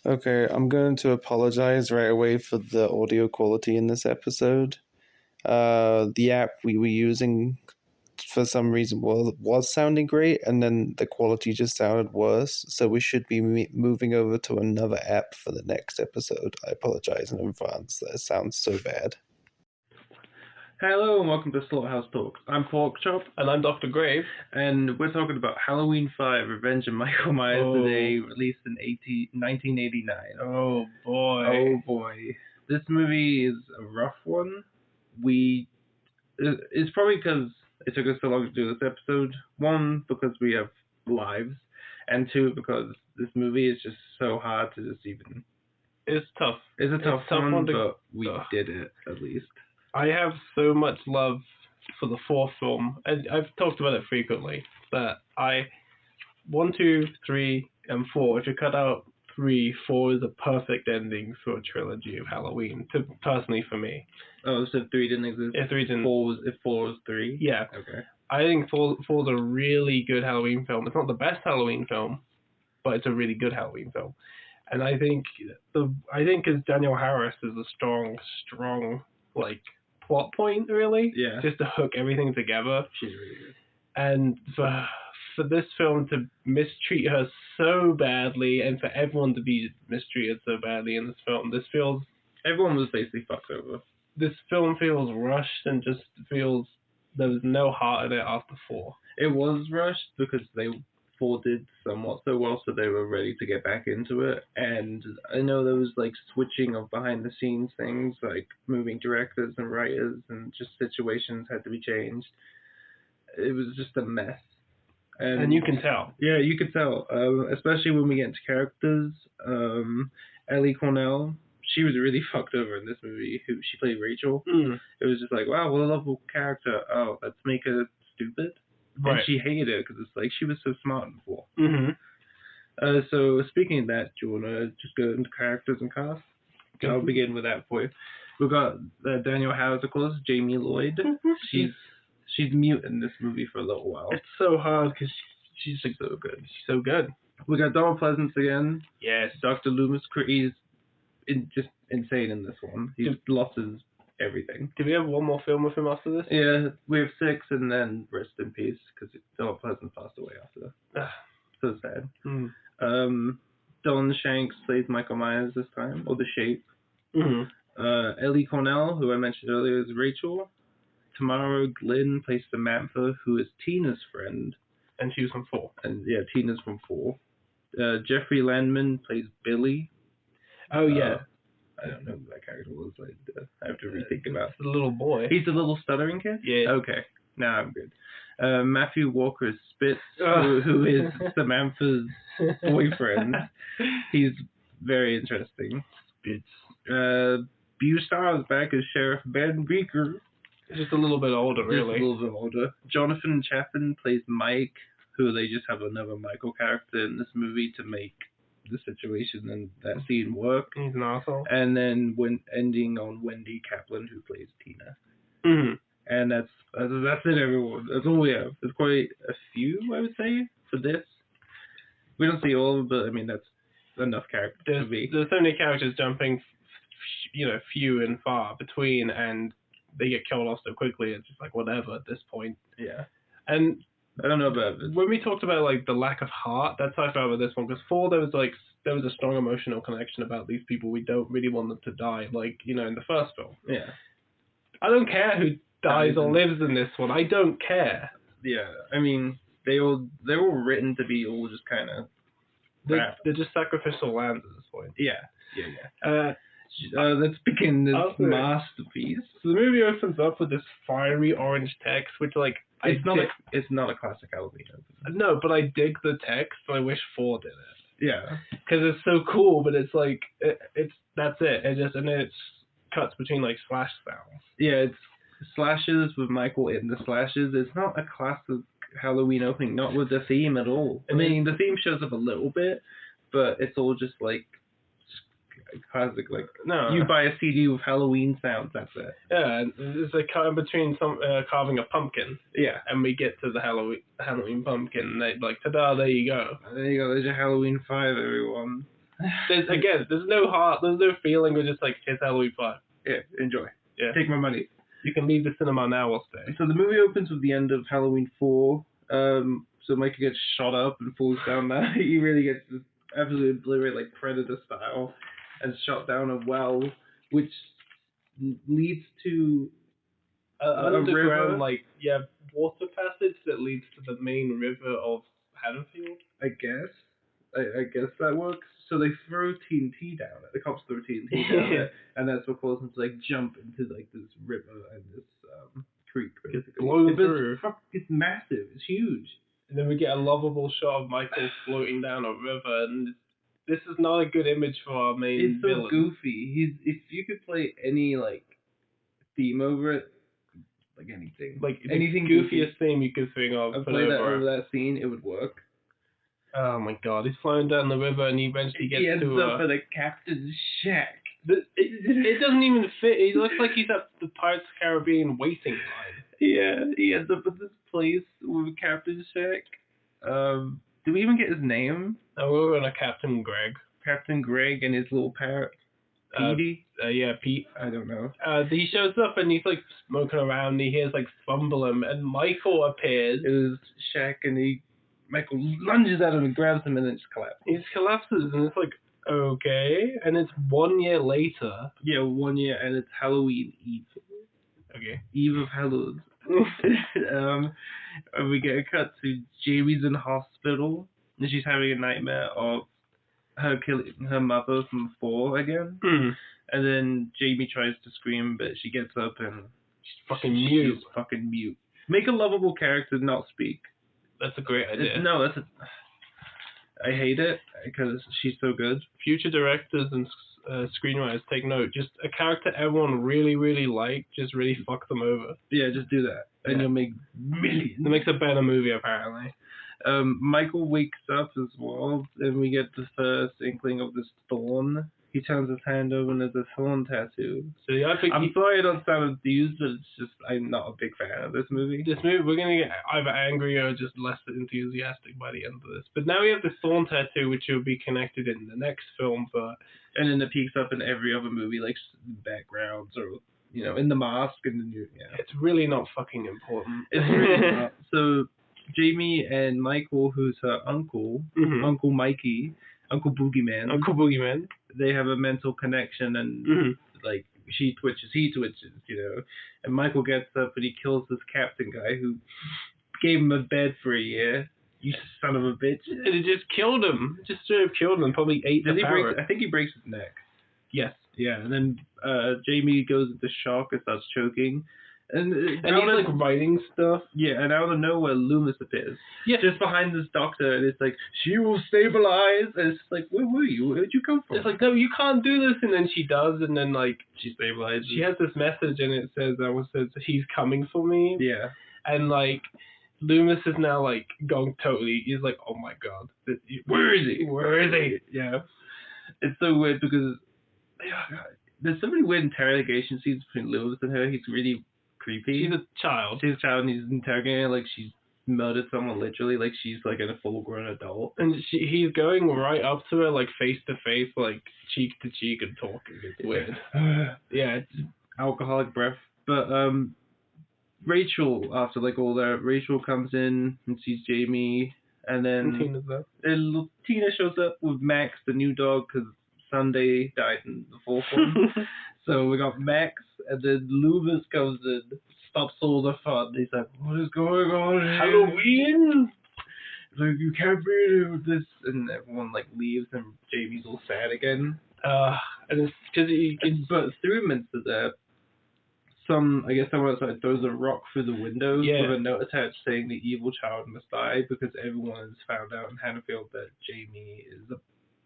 Okay, I'm going to apologize right away for the audio quality in this episode. The app we were using for some reason was sounding great, and then the quality just sounded worse. So we should be moving over to another app for the next episode. I apologize in advance. That sounds so bad. Hello and welcome to Slaughterhouse Talks. I'm Porkchop. And I'm Dr. Grave. And we're talking about Halloween 5, Revenge of Michael Myers today, released in 1989. Oh boy. Oh boy. This movie is a rough one. It's probably because it took us so long to do this episode. One, because we have lives. And two, because this movie is just so hard to just even... It's tough. It's a tough one, but we did it, at least. I have so much love for the fourth film, and I've talked about it frequently, that 1, 2, 3, and 4, if you cut out 3, 4 is a perfect ending for a trilogy of Halloween, personally for me. Oh, so 3 didn't exist? If 3 didn't... 4 was 3? Yeah. Okay. I think 4 is a really good Halloween film. It's not the best Halloween film, but it's a really good Halloween film. And I think because Danielle Harris is a strong, like, plot point, really. Yeah. Just to hook everything together. She's really good. And for this film to mistreat her so badly, and for everyone to be mistreated so badly in this film, everyone was basically fucked over. This film feels rushed and just feels there was no heart in it after 4. It was rushed because 4 did somewhat so well, so they were ready to get back into it. And I know there was like switching of behind the scenes things, like moving directors and writers, and just situations had to be changed. It was just a mess. And you can tell. Yeah, you could tell, especially when we get into characters. Ellie Cornell, she was really fucked over in this movie. She played Rachel. It was just like, wow, what a lovable character. Oh, let's make her stupid. Right. And she hated it because it's like she was so smart before. Mm-hmm. So speaking of that, do you want to just go into characters and cast? I'll begin with that for you. We've got Danielle Harris, of course, Jamie Lloyd. She's mute in this movie for a little while. It's so hard because she's so good. She's so good. We got Donald Pleasance again. Yes. Dr. Loomis. He's just insane in this one. He lost his everything. Do we have one more film with him after this? Yeah, we have 6, and then rest in peace, because Donald Pleasance passed away after. So sad. Dylan Shanks plays Michael Myers this time, or The Shape. Ellie Cornell, who I mentioned earlier, is Rachel. Tamara Glynn plays Samantha, who is Tina's friend. And she was from 4. And yeah, Tina's from 4. Jeffrey Landman plays Billy. Oh, yeah. I don't know who that character was. I have to rethink about it. The little boy. He's the little stuttering kid? Yeah. Okay. Now I'm good. Matthew Walker Spitz, who is Samantha's boyfriend. He's very interesting. Spitz. Bustar is back as Sheriff Ben Beaker. Just a little bit older, really. Just a little bit older. Jonathan Chaffin plays Mike, who they just have another Michael character in this movie to make the situation and that scene work. He's an asshole. And then ending on Wendy Kaplan, who plays Tina. And that's it, everyone. That's all we have. There's quite a few, I would say, for this. We don't see all of them, but I mean that's enough characters to be. There's so many characters jumping, few and far between, and they get killed off so quickly. It's just like whatever at this point. Yeah. And I don't know about it. When we talked about like the lack of heart, that's how I felt with this one. Because 4, there was a strong emotional connection about these people. We don't really want them to die, in the first film. Yeah. I don't care who dies or lives in this one. I don't care. Yeah. I mean, they're all written to be all just kind of. They're just sacrificial lambs at this point. Yeah. Let's begin this masterpiece. So the movie opens up with this fiery orange text, which it's not a classic Halloween opening. No, but I dig the text, and I wish 4 did it. Yeah, because it's so cool. But it's that's it. It cuts between slash sounds. Yeah, it's slashes with Michael in the slashes. It's not a classic Halloween opening, not with the theme at all. I mean, the theme shows up a little bit, but it's all just classic, you buy a CD with Halloween sounds, that's it. Yeah, it's cut in between carving a pumpkin. Yeah. And we get to the Halloween pumpkin, and they ta-da, there you go. There you go, there's your Halloween 5, everyone. There's no heart, there's no feeling. We're just like, it's Halloween 5. Yeah, enjoy. Yeah. Take my money. You can leave the cinema now or stay. So the movie opens with the end of Halloween 4. So Michael gets shot up and falls down there. He really gets absolutely obliterated, like Predator style, and shot down a well, which leads to a river. Water passage that leads to the main river of Haddonfield. I guess that works. So they throw TNT down it. The cops throw TNT down it, and that's what causes them to like jump into like this river and this creek. Basically, it's massive. It's huge. And then we get a lovable shot of Michael floating down a river, and this is not a good image for our main villain. It's so goofy. If you could play any like theme over it, like anything, anything goofiest theme you could think of, play that over that scene, it would work. Oh my god, he's flying down the river and he eventually gets to... He ends up at a captain's shack. It doesn't even fit. He looks like he's at the Pirates of the Caribbean waiting line. Yeah, he ends up at this place with a captain's shack. Do we even get his name? Oh, we're on a Captain Greg. Captain Greg and his little parrot. Petey? Yeah, Pete. I don't know. He shows up and he's like smoking around and he hears like fumbling and Michael appears. It was Shaq and Michael lunges at him and grabs him and then just collapses. He just collapses and it's like, okay. And it's 1 year later. Yeah, 1 year and it's Halloween Eve. Okay. Eve of Halloween. And we get a cut to Jamie's in hospital and she's having a nightmare of her killing her mother from 4 again. Mm. And then Jamie tries to scream, but she gets up and she's fucking mute. Make a lovable character not speak. That's a great idea. I hate it because she's so good. Future directors and screenwriters take note. Just a character everyone really, really like, just really fuck them over. Yeah, just do that. And you'll make millions. It makes a better movie, apparently. Michael wakes up as well, and we get the first inkling of this thorn. He turns his hand over and there's a thorn tattoo. So yeah, I'm sorry I don't sound enthused, but it's just I'm not a big fan of this movie. We're gonna get either angry or just less enthusiastic by the end of this. But now we have the thorn tattoo, which will be connected in the next film, and then it peeks up in every other movie, like backgrounds or in the mask and It's really not fucking important. It's really not. So Jamie and Michael, who's her uncle, Uncle Mikey, Uncle Boogeyman, they have a mental connection, and like she twitches, he twitches, and Michael gets up and he kills this captain guy who gave him a bed for a year. You son of a bitch! And it just killed him. Just straight up killed him. Probably ate the parrot. I think he breaks his neck. Yes. Yeah, and then Jamie goes into shock and starts choking. And he's like writing stuff. Yeah, and out of nowhere, Loomis appears. Yeah. Just behind this doctor, and it's like, she will stabilize. And it's like, where were you? Where'd you come from? It's like, no, you can't do this. And then she does, and then, like, she stabilizes. She has this message, and it says, he's coming for me. Yeah. And, like, Loomis is now, like, going totally, he's like, oh my god. Where is he? Where is he? Yeah. It's so weird because there's so many weird interrogation scenes between Loomis and her. He's really creepy. She's a child, and he's interrogating her like she's murdered someone, literally, like she's like a full-grown adult. And he's going right up to her, like face to face, like cheek to cheek, and talking. It's weird. Yeah, it's alcoholic breath. But Rachel, after like all that, Rachel comes in and sees Jamie, and then Tina's there. Tina shows up with Max, the new dog, because Sunday died in the 4th one. So we got Max, and then Loomis comes in, stops all the fun. He's like, what is going on here? Halloween? Like, you can't be here with this. And everyone, like, leaves, and Jamie's all sad again. And it's because but 3 minutes of that, someone outside throws a rock through the window with a note attached saying the evil child must die, because everyone has found out in Haddonfield that Jamie is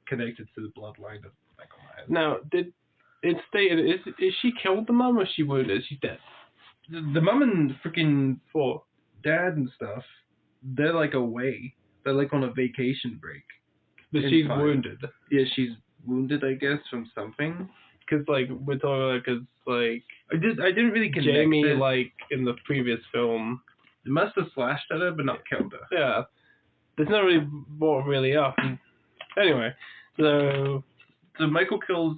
connected to the bloodline of Michael Myers. Now, it's stated, is she killed the mom or is she wounded? She's dead. The mom and freaking dad and stuff, they're like away. They're like on a vacation break. But she's wounded. Yeah, she's wounded, I guess, from something. Because, like, we're talking about, I didn't really connect Jamie, it. like, in the previous film. It must have slashed at her, but not killed her. Yeah. There's not really brought really up. Anyway, So Michael kills.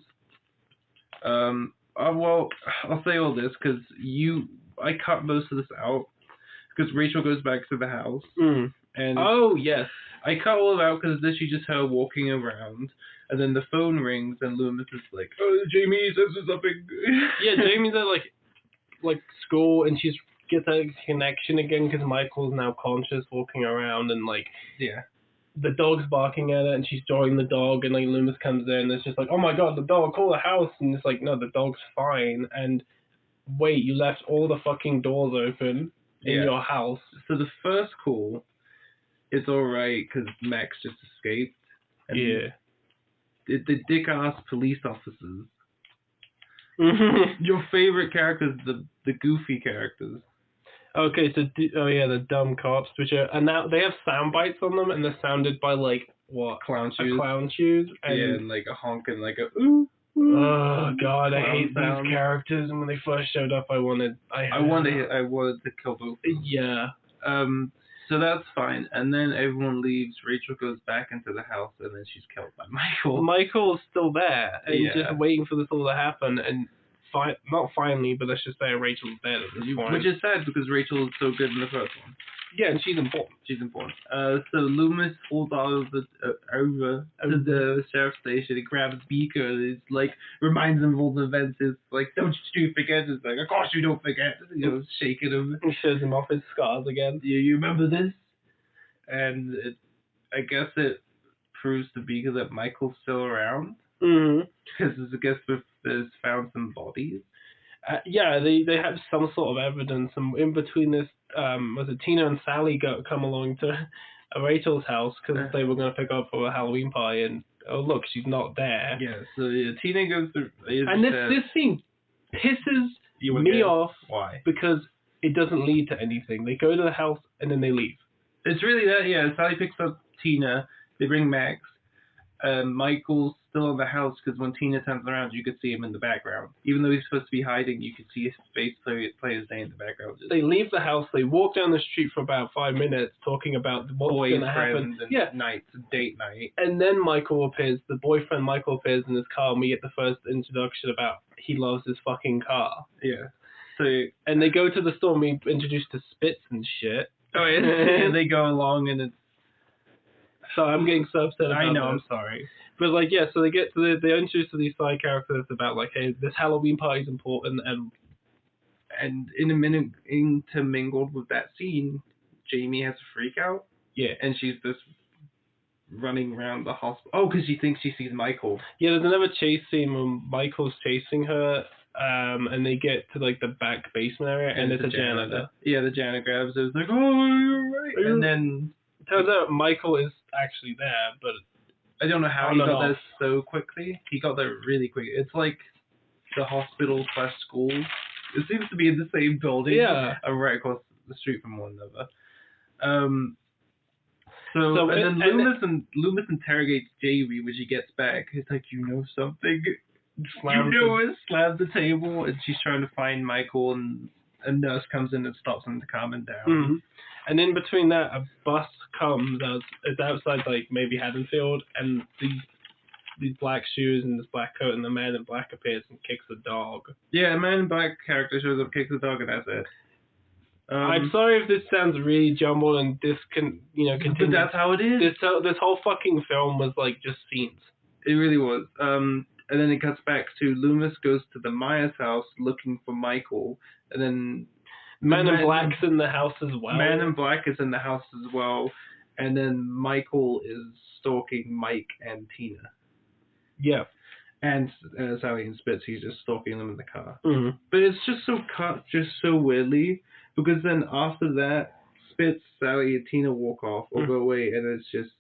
Well, I'll say all this because I cut most of this out because Rachel goes back to the house and oh yes, I cut all of it out because this she just her walking around and then the phone rings and Loomis is like, oh, Jamie says something. yeah, Jamie's at like school and she's gets that connection again because Michael's now conscious walking around and like yeah. The dog's barking at it and she's drawing the dog and like Loomis comes in and it's just like, oh my god, the dog, call the house, and it's like, no, the dog's fine, and wait, you left all the fucking doors open in your house. So the first call, it's alright because Max just escaped. And the dick-ass police officers. Your favorite characters, the goofy characters. Okay, so the dumb cops, which are, and now they have sound bites on them, and they're sounded by like what? Clown shoes. A clown shoes. And like a honk and like a ooh. Oh god, I hate sound. these characters. And when they first showed up, I wanted to kill both. Yeah. So that's fine, and then everyone leaves. Rachel goes back into the house, and then she's killed by Michael. Michael's still there, and just waiting for this all to happen, and not finally, but let's just say Rachel's dead at this point. Which is sad because Rachel is so good in the first one. Yeah, and she's important. So Loomis falls over to the sheriff's station. He grabs Beaker. And it's like reminds him of all the events. It's like, don't you forget? It's like, of course you don't forget. You know, shaking him. He shows him off his scars again. You remember this? And I guess it proves to Beaker that Michael's still around. Because I guess there's found some bodies. They have some sort of evidence, and in between this, was it Tina and Sally come along to Rachel's house because they were going to pick up for a Halloween party, and oh look, she's not there. Yeah, so Tina goes through, and this scene pisses me off. Why? Because it doesn't lead to anything. They go to the house and then they leave. It's really that. Yeah, Sally picks up Tina. They bring Max. Michael's still in the house because when Tina turns around, you could see him in the background. Even though he's supposed to be hiding, you could see his face play his name in the background. They leave the house. They walk down the street for about 5 minutes talking about what's going to happen. Date night. And then Michael appears. The boyfriend Michael appears in his car, and we get the first introduction about he loves his fucking car. Yeah. And they go to the store and we introduced to Spitz and shit. Oh, yeah. And they go along and it's. So I'm getting so upset about I know, this. I'm sorry. But like, yeah, so they're introduced to these side characters about like, hey, this Halloween party is important, and in a minute intermingled with that scene, Jamie has a freak out. Yeah. And she's just running around the hospital. Oh, because she thinks she sees Michael. Yeah, there's another chase scene where Michael's chasing her, and they get to like the back basement area, and it's a janitor. Yeah, the janitor grabs her. It's like, oh, you're right. And then turns out Michael is actually there, but I don't know how he got there so quickly. He got there really quick. It's like the hospital/school. It seems to be in the same building. Yeah. Right across the street from one another. Loomis interrogates Jamie when she gets back. He's like, you know something? Slams the table, and she's trying to find Michael, and a nurse comes in and stops him to calm him down. Mm-hmm. And in between that, a bus comes it's outside, like, maybe Haddonfield, and these black shoes and this black coat, and the man in black appears and kicks the dog. Yeah, a man in black character shows up, kicks the dog, and that's it. I'm sorry if this sounds really jumbled and this can, continue. But that's how it is. This whole fucking film was, like, just scenes. It really was. And then it cuts back to Loomis goes to the Myers house looking for Michael, and then Man in Black's in the house as well. Man in Black is in the house as well, and then Michael is stalking Mike and Tina. Yeah. And Sally and Spitz, he's just stalking them in the car. Mm-hmm. But it's just so cut, just so weirdly, because then after that, Spitz, Sally, and Tina walk off or go away, and it's just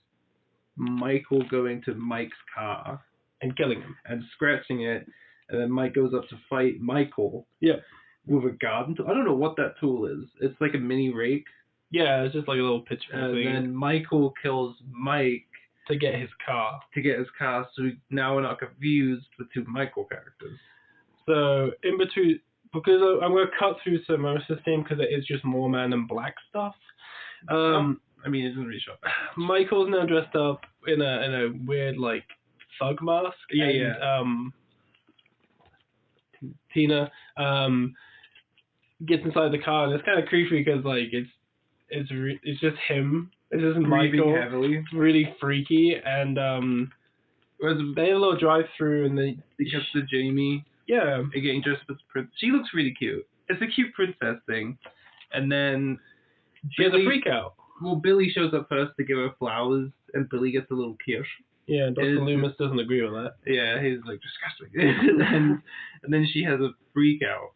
Michael going to Mike's car. And killing him. And scratching it, and then Mike goes up to fight Michael. Yeah. With a garden tool. I don't know what that tool is. It's like a mini rake. Yeah, it's just like a little pitchfork thing. And then Michael kills Mike to get his car. So now we're not confused with two Michael characters. So in between, because I'm going to cut through some most of the theme because it is just more Man in Black stuff. I mean, it doesn't really show up. Michael's now dressed up in a weird like thug mask. Yeah, and, yeah. Tina gets inside the car, and it's kind of creepy because like it's just him. It's just Breathing Michael. heavily. It's really freaky, and they had a little drive through, and they Because to Jamie. Yeah. Getting dressed as Prince. She looks really cute. It's a cute princess thing. And then she has a freak out. Well, Billy shows up first to give her flowers, and Billy gets a little kiss. Yeah, Dr. Loomis doesn't agree with that. Yeah, he's like, disgusting. and then she has a freak out.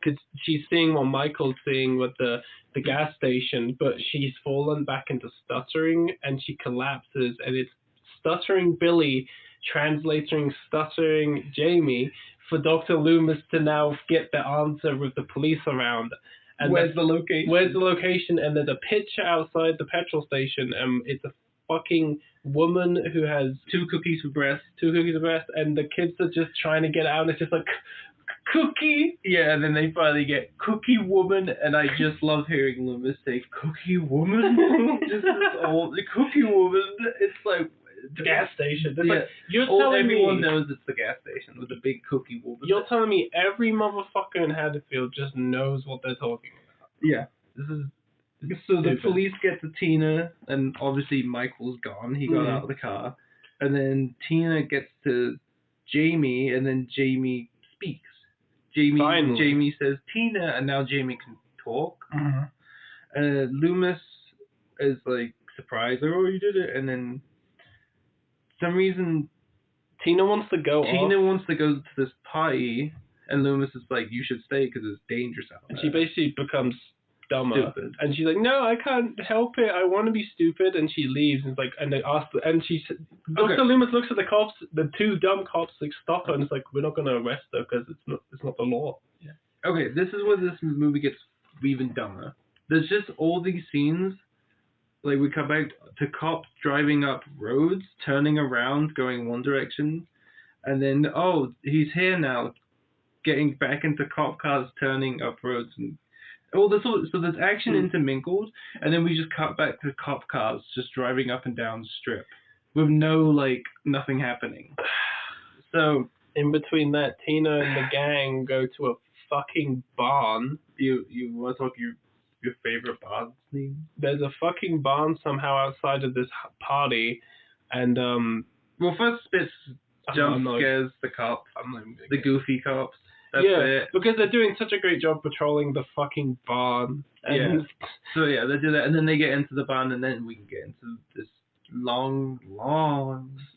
Because she's seeing what Michael's seeing with the gas station, but she's fallen back into stuttering, and she collapses, and it's stuttering Billy translating stuttering Jamie for Dr. Loomis to now get the answer with the police around. And Where's the location? Where's the location? And there's a picture outside the petrol station, and it's a fucking woman who has 2 cookies for breast. 2 cookies for breast, and the kids are just trying to get out, and it's just like, Cookie! Yeah, and then they finally get Cookie Woman, and I just love hearing Loomis say, Cookie Woman? Just this old, the Cookie Woman, it's like... The gas station. It's yeah. like, you're telling everyone me, knows it's the gas station with the big Cookie Woman. You're telling me every motherfucker in Haddonfield just knows what they're talking about. Yeah. So the police get to Tina, and obviously Michael's gone. He got out of the car. And then Tina gets to Jamie, and then Jamie speaks. Jamie says Tina, and now Jamie can talk. Loomis is like surprised, like, oh, you did it. And then for some reason Tina wants to go to this party, and Loomis is like, you should stay because it's dangerous out there. And she basically becomes dumber. Stupid. And she's like, no, I can't help it. I want to be stupid. And she leaves. And it's like, and they ask, and she, Dr. Loomis looks at the cops, the 2 dumb cops, like, stop her, and it's like, we're not going to arrest her because it's not the law. Yeah. Okay, this is where this movie gets even dumber. There's just all these scenes, like we come back to cops driving up roads, turning around, going one direction, and then, oh, he's here now, getting back into cop cars, turning up roads, and so there's action intermingled, and then we just cut back to cop cars just driving up and down the strip with nothing happening. So in between that, Tina and the gang go to a fucking barn. You want to talk your favorite barn scene? There's a fucking barn somehow outside of this party, and well, first Spitz scares the cops, the goofy cops. That's it. Because they're doing such a great job patrolling the fucking barn. And So yeah, they do that, and then they get into the barn, and then we can get into this long.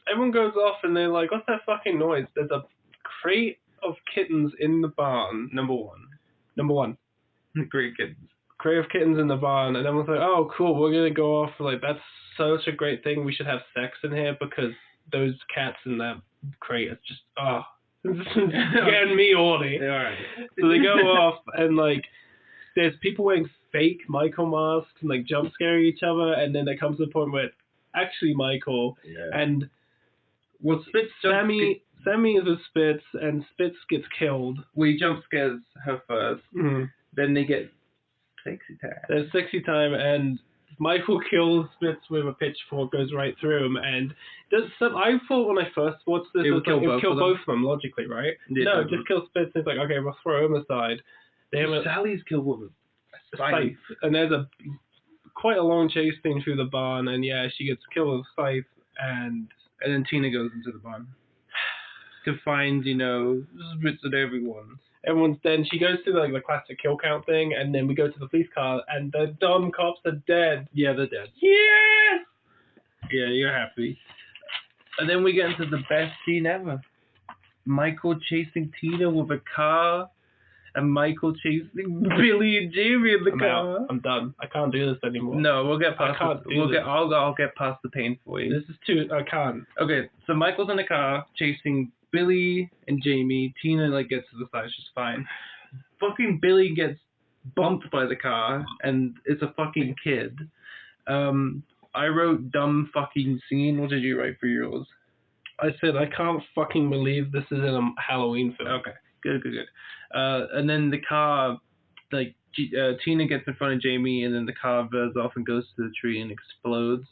Everyone goes off, and they're like, "What's that fucking noise?" There's a crate of kittens in the barn. Number one. Great kittens. Crate of kittens in the barn, and everyone's like, "Oh, cool, we're gonna go off." Like, that's such a great thing. We should have sex in here because those cats in that crate are just getting me horny. All right. So they go off, and like, there's people wearing fake Michael masks and like jump scaring each other, and then there comes the point where it's actually Michael, and Sammy is a Spitz, and Spitz gets killed. We jump scares her first, then they get sexy time. There's sexy time, and Michael kills Spitz with a pitchfork, goes right through him, and I thought when I first watched this, it would kill both of them logically, right? Yeah, no, just kill Spitz. It's like, okay, we'll throw him aside. Sally's killed with a scythe. And there's quite a long chase scene through the barn, and she gets killed with a scythe, and then Tina goes into the barn to find, Spitz and everyone. Then she goes through the classic kill count thing, and then we go to the police car, and the dumb cops are dead. Yeah, they're dead. Yes! Yeah, you're happy. And then we get into the best scene ever. Michael chasing Tina with a car, and Michael chasing Billy and Jamie in the car. I'm done. I can't do this anymore. No, we'll get past I'll get past the pain for you. This is too... I can't. Okay, so Michael's in the car chasing Billy and Jamie. Tina gets to the side, she's fine. Fucking Billy gets bumped by the car, and it's a fucking kid. I wrote dumb fucking scene. What did you write for yours? I said I can't fucking believe this is in a Halloween film. Okay, good. And then the car, Tina gets in front of Jamie, and then the car veers off and goes to the tree and explodes.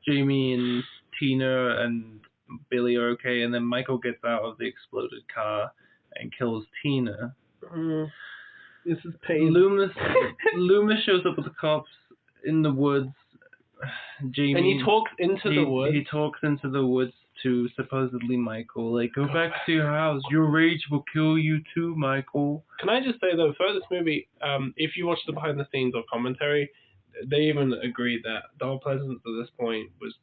Jamie and Tina and Billy are okay, and then Michael gets out of the exploded car and kills Tina. This is pain. Loomis shows up with the cops in the woods. Jamie, and he talks into the woods. He talks into the woods to supposedly Michael, like, go back to your house. Your rage will kill you too, Michael. Can I just say though, for this movie, if you watch the behind the scenes or commentary, they even agreed that Donald Pleasance at this point was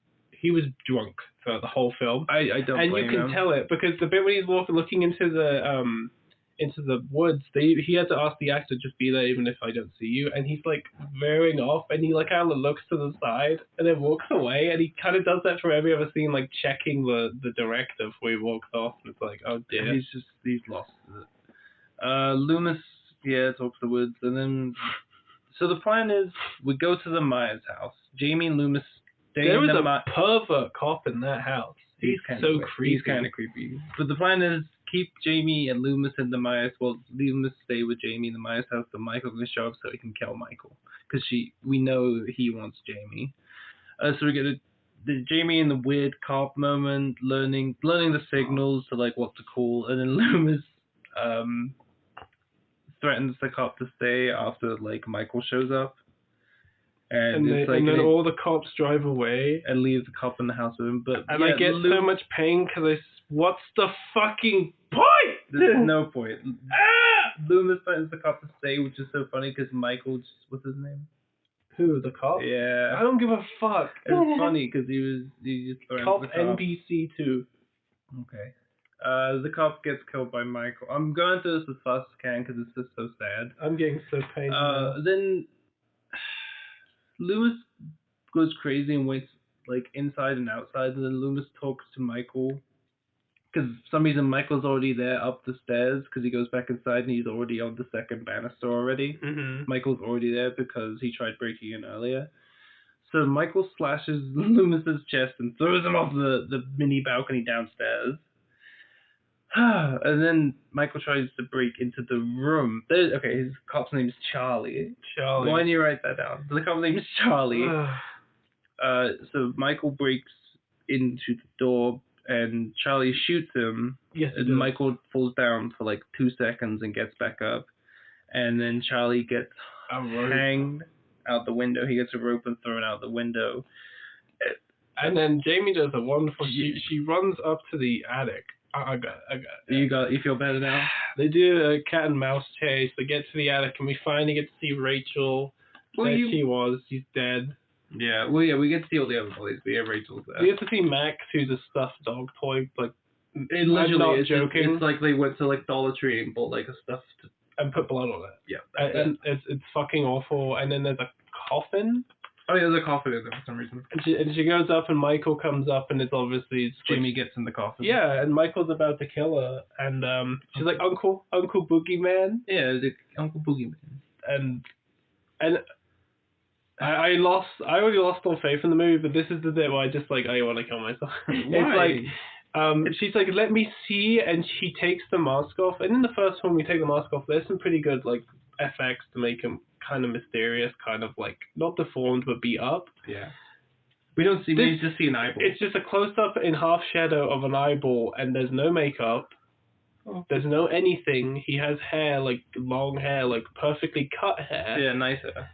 drunk for the whole film. I don't. And you can tell it because the bit when he's looking into the woods, he had to ask the actor, just be there even if I don't see you, and he's like veering off, and he like kind of looks to the side and then walks away, and he kind of does that for every other scene, like checking the director before he walks off, and it's like, oh dear. He's lost it. Loomis, talks the woods, and then so the plan is we go to the Myers house. Jamie and Loomis stay there in is the a pervert cop in that house. He's so creepy. He's kind of creepy. But the plan is keep Jamie and Loomis in the Myers. Well, Loomis stay with Jamie in the Myers house, so Michael can show up so he can kill Michael, because we know he wants Jamie. So we get the Jamie in the weird cop moment, learning the signals to like what to call, and then Loomis threatens the cop to stay after like Michael shows up. And then all the cops drive away and leave the cop in the house with him. But I get so much pain because what's the fucking point? There's no point. Loomis threatens the cop to stay, which is so funny because Michael, what's his name? Who, the cop? Yeah. I don't give a fuck. It's funny because he just threatens cop the cop. NPC 2. Okay. The cop gets killed by Michael. I'm going through this as fast as I can because it's just so sad. I'm getting so pained. Then Loomis goes crazy and waits like inside and outside, and then Loomis talks to Michael because for some reason Michael's already there up the stairs because he goes back inside and he's already on the second banister already. Mm-hmm. Michael's already there because he tried breaking in earlier. So Michael slashes Loomis's chest and throws him off the mini balcony downstairs. And then Michael tries to break into the room. His cop's name is Charlie. Why don't you write that down? The cop's name is Charlie. So Michael breaks into the door and Charlie shoots him. Yes, and Michael falls down for like 2 seconds and gets back up. And then Charlie gets hanged out the window. He gets a rope and thrown out the window. And then Jamie does a wonderful. She runs up to the attic. I got it. You feel better now? They do a cat and mouse chase. They get to the attic, and we finally get to see Rachel. She's dead. Yeah, we get to see all the other boys. We have Rachel's there. We get to see Max, who's a stuffed dog toy. Like, I'm not joking. It's like they went to like Dollar Tree and bought like a stuffed and put blood on it. Yeah, and it's fucking awful. And then there's a coffin. Oh yeah, there's a coffin in there for some reason. And she goes up, and Michael comes up, and it's obviously Jamie gets in the coffin. Yeah, and Michael's about to kill her, and she's like, Uncle Boogeyman. Yeah, the Uncle Boogeyman. And I already lost all faith in the movie, but this is the bit where I want to kill myself. Why? It's like, she's like, let me see, and she takes the mask off. And in the first one, we take the mask off. There's some pretty good like FX to make him kind of mysterious, kind of like not deformed but beat up. Yeah. We just see an eyeball. It's just a close up in half shadow of an eyeball, and there's no makeup. Oh. There's no anything. He has hair, like long hair, like perfectly cut hair. Yeah, nice hair.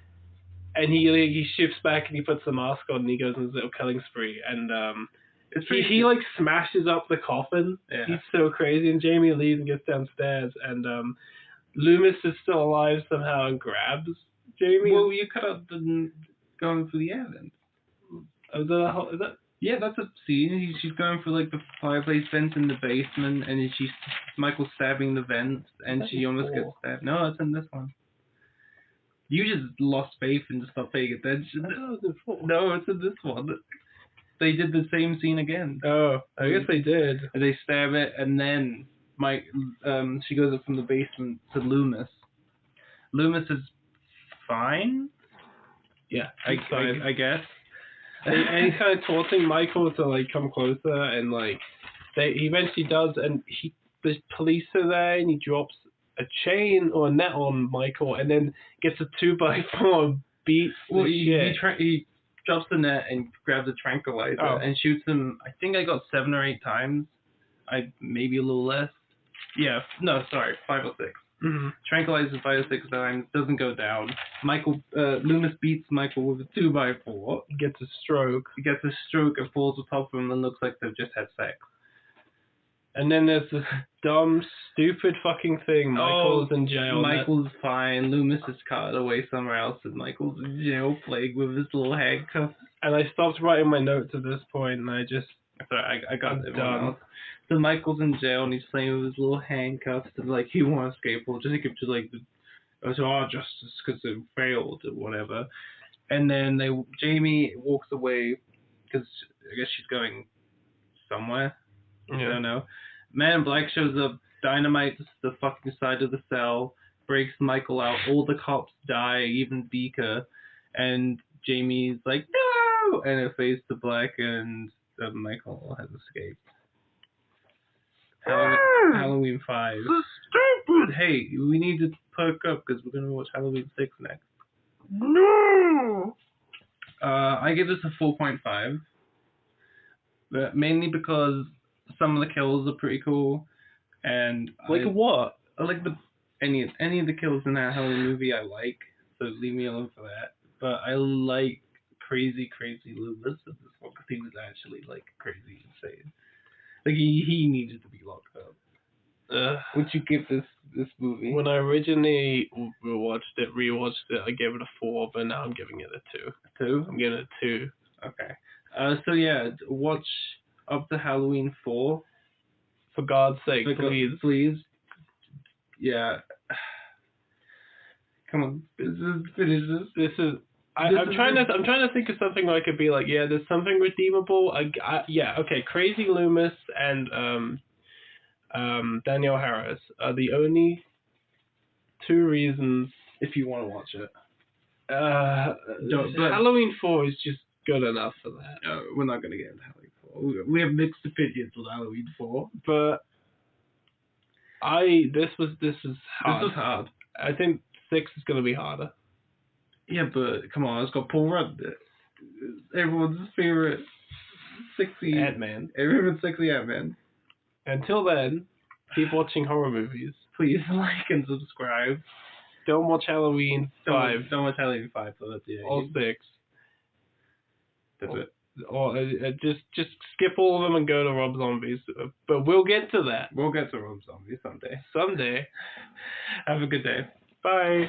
And he shifts back and he puts the mask on and he goes on his little killing spree, and he like smashes up the coffin. Yeah. He's so crazy, and Jamie leaves and gets downstairs, and Loomis is still alive somehow and grabs Jamie. Well, you cut out the going for the air then. Is that? Yeah, that's a scene. She's going for like the fireplace vent in the basement, and Michael's stabbing the vent, and she almost gets stabbed. No, it's in this one. You just lost faith and just stopped paying attention. No, it's in this one. They did the same scene again. Oh, I guess they did. And they stab it, and then she goes up from the basement to Loomis. Loomis is fine. Yeah, I guess. And he's kind of taunting Michael to like come closer, and like he eventually does, and the police are there, and he drops a chain or a net on Michael, and then gets a 2x4 beats. Well, he drops the net and grabs a tranquilizer and shoots him. I think I got 7 or 8 times. Maybe a little less. Yeah, no, sorry, 5 or 6. Mm-hmm. Tranquilizes 5 or 6 times, doesn't go down. Loomis beats Michael with a 2x4. Gets a stroke. He gets a stroke and falls on top of him and looks like they've just had sex. And then there's this dumb, stupid fucking thing. Michael's in jail. Michael's fine. Loomis is carted away somewhere else, and Michael's in jail playing with his little handcuffs. And I stopped writing my notes at this point, and I just... Sorry, I got it. Done. So Michael's in jail, and he's playing with his little handcuffs, and, like, he won't escape. We'll just take him to, like, justice, because it failed, or whatever. And then Jamie walks away, because I guess she's going somewhere. Yeah. I don't know. Man in Black shows up, dynamites the fucking side of the cell, breaks Michael out. All the cops die, even Beaker. And Jamie's like, no! And it fades to black, and Michael has escaped. Halloween 5. So stupid! Hey, we need to perk up, because we're going to watch Halloween 6 next. No! I give this a 4.5. But mainly because some of the kills are pretty cool, and what? I like any of the kills in that Halloween movie. I like, so leave me alone for that. But I like crazy Loomis in this one because he was actually like crazy insane. Like he needed to be locked up. Would you give this movie? When I originally rewatched it, I gave it a 4, but now I'm giving it a 2. 2? I'm giving it a 2. Okay. So yeah, watch up to Halloween 4. For God's sake, please. Yeah. Come on, finish this. I'm trying to think of something where I could be like, yeah, there's something redeemable. Okay, Crazy Loomis and Danielle Harris are the only 2 reasons if you want to watch it. Halloween 4 is just good enough for that. No, we're not going to get into Halloween 4. We have mixed opinions with Halloween 4. But this is hard. This is hard. I think 6 is going to be harder. Yeah, but come on, it's got Paul Rudd. Everyone's favorite sexy Ant-Man. Everyone's sexy Ant-Man. Until then, keep watching horror movies. Please like and subscribe. Don't watch Halloween 5. Don't watch Halloween 5. So that's the or 6. That's it. Or just skip all of them and go to Rob Zombies. But we'll get to that. We'll get to Rob Zombies someday. Someday. Have a good day. Bye.